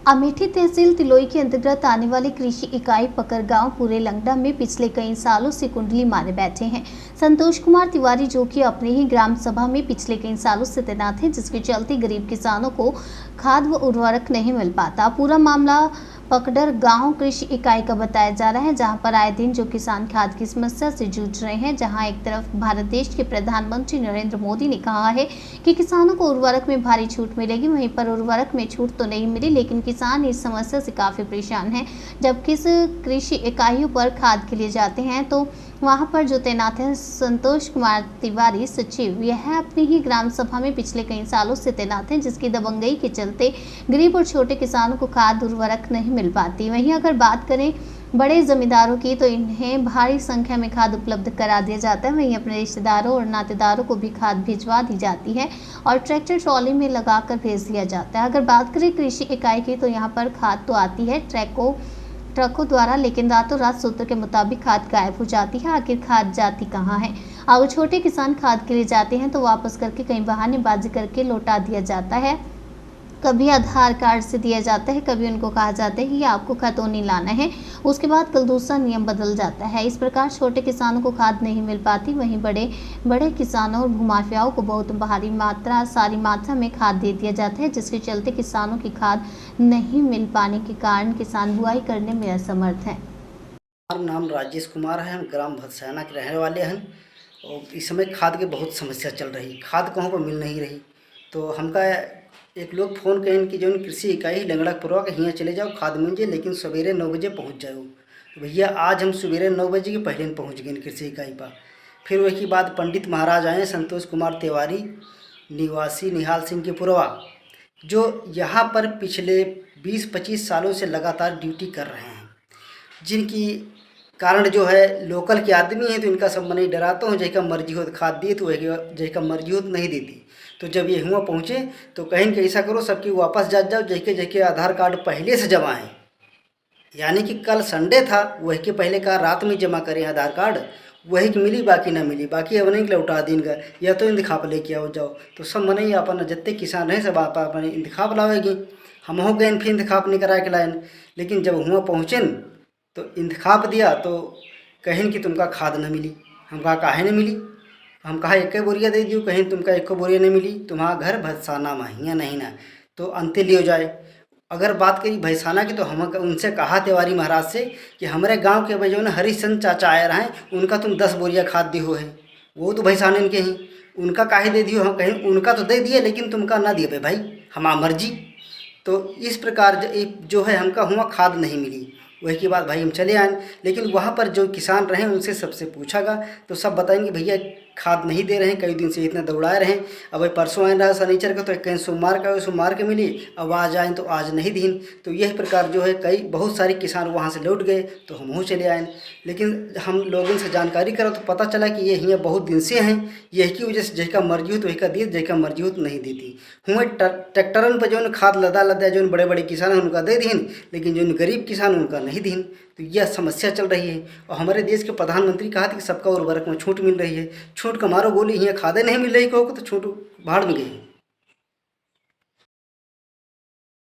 अमेठी तहसील तिलोई के अंतर्गत आने वाली कृषि इकाई पकरगांव पूरे लंगड़ा में पिछले कई सालों से कुंडली मारे बैठे हैं। संतोष कुमार तिवारी, जो कि अपने ही ग्राम सभा में पिछले कई सालों से तैनात हैं, जिसके चलते गरीब किसानों को खाद व उर्वरक नहीं मिल पाता। पूरा मामला पकडर गांव कृषि इकाई का बताया जा रहा है, जहां पर आए दिन जो किसान खाद की समस्या से जूझ रहे हैं। जहां एक तरफ भारत देश के प्रधानमंत्री नरेंद्र मोदी ने कहा है कि किसानों को उर्वरक में भारी छूट मिलेगी, वहीं पर उर्वरक में छूट तो नहीं मिली, लेकिन किसान इस समस्या से काफ़ी परेशान हैं। जब किस कृषि इकाइयों पर खाद के लिए जाते हैं तो वहां पर जो तैनात है संतोष कुमार तिवारी सचिव, यह अपनी ही ग्राम सभा में पिछले कई सालों से तैनात हैं, जिसकी दबंगई के चलते गरीब और छोटे किसानों को खाद उर्वरक नहीं मिल पाती। वहीं अगर बात करें बड़े जमींदारों की, तो इन्हें भारी संख्या में खाद उपलब्ध करा दिया जाता है। वहीं अपने रिश्तेदारों और नातेदारों को भी खाद भिजवा दी जाती है और ट्रैक्टर ट्रॉली में लगाकर भेज दिया जाता है। अगर बात करें कृषि इकाई की, तो यहाँ पर खाद तो आती है ट्रकों द्वारा, लेकिन रातों रात सूत्र के मुताबिक खाद गायब हो जाती है। आखिर खाद जाती कहाँ है? अगर छोटे किसान खाद के लिए जाते हैं तो वापस करके कई बहानेबाजी करके लौटा दिया जाता है। कभी आधार कार्ड से दिया जाता है, कभी उनको कहा जाता है कि आपको खतौनी लाना है, उसके बाद कल दूसरा नियम बदल जाता है। इस प्रकार छोटे किसानों को खाद नहीं मिल पाती। वहीं बड़े किसानों और भूमाफियाओं को बहुत सारी मात्रा में खाद दे दिया जाता है, जिसके चलते किसानों की खाद नहीं मिल पाने के कारण किसान बुआई करने में असमर्थ हैं। हमारा नाम राजेश कुमार है। हम ग्राम भदसैना के रहने वाले हैं और इस समय खाद की बहुत समस्या चल रही। खाद कहाँ पर मिल नहीं रही, तो हमका एक लोग फ़ोन कहें कि जो कृषि इकाई लंगड़ापुरवा के यहाँ चले जाओ, खाद मिल जाए, लेकिन सवेरे 9 बजे पहुँच जाओ। तो भैया आज हम सवेरे 9 बजे के पहले पहुँच गए कृषि इकाई पर। फिर वही बाद पंडित महाराज आए, संतोष कुमार तिवारी निवासी निहाल सिंह के पुरवा, जो यहाँ पर पिछले 20-25 सालों से लगातार ड्यूटी कर रहे हैं, जिनकी कारण जो है लोकल के आदमी हैं, तो इनका सब मने डराते हो, जैका मर्जी हो खाद दिए तो जैका मर्जी हो तो नहीं देती। तो जब ये हुआ पहुँचे तो कहें कि ऐसा करो सबकी वापस जा जाओ, जैके आधार कार्ड पहले से जमा है, यानी कि कल संडे था, वही के पहले का रात में जमा करें आधार कार्ड, वही की मिली, बाकी ना मिली, बाकी अब नहीं लौटा दिन का, या तो इंतखाब लेके आओ जाओ। तो सब मने अपन जितने किसान रहे सब आप अपने इंतखाब लावेगी। हम हो गए फिर इंतखाब नहीं करा के लाइन, लेकिन जब हुआ पहुँचे तो इंतखाब दिया तो कहें कि तुमका खाद न मिली। हम कहा काहे न मिली? हम कहा एक बोरिया दे दियो, कहें तुमका एक बोरिया नहीं मिली, तुम्हारा घर भदसाना में हियाँ नहीं ना, तो अंते लियो जाए। अगर बात करी भैसाना की, तो हम उनसे कहा तिवारी महाराज से कि हमारे गांव के भाई जो है हरिश्चंद चाचा आए रहे, उनका तुम 10 बोरिया खाद दियो है, वो तो भैसाने के ही, उनका काहे दे दियो? हम कहें उनका तो दे दिए, लेकिन तुमका ना दिए भाई, हमारा मर्जी। तो इस प्रकार जो है हमका हुआ खाद नहीं मिली। वही की बात भाई हम चले आए, लेकिन वहाँ पर जो किसान रहे उनसे सबसे पूछागा तो सब बताएंगे भैया खाद नहीं दे रहे हैं, कई दिन से इतना दौड़ाए रहे। अब भाई परसों आए रहा शनिचर का, तो कहीं सोमवार के मिली, अब आज आए तो आज नहीं दीन। तो यही प्रकार जो है कई बहुत सारे किसान वहाँ से लौट गए, तो हम चले आए। लेकिन हम लोगों से जानकारी करो तो पता चला कि ये यहाँ बहुत दिन से हैं, यही की वजह से जैका मर्जी हो तो वही का दी, जैका मर्जी हो तो नहीं देती। हुए ट्रैक्टरन पर जो खाद लदा जो बड़े बड़े किसान हैं उनका दे दीन, लेकिन जो गरीब किसान उनका नहीं दीन। तो यह समस्या चल रही है। और हमारे देश के प्रधानमंत्री कहा था कि सबका उर्वरक में छूट मिल रही है, छूट का मारो गोली, यहाँ खादें नहीं मिल रही, कहो तो छूट भाड़ में गई।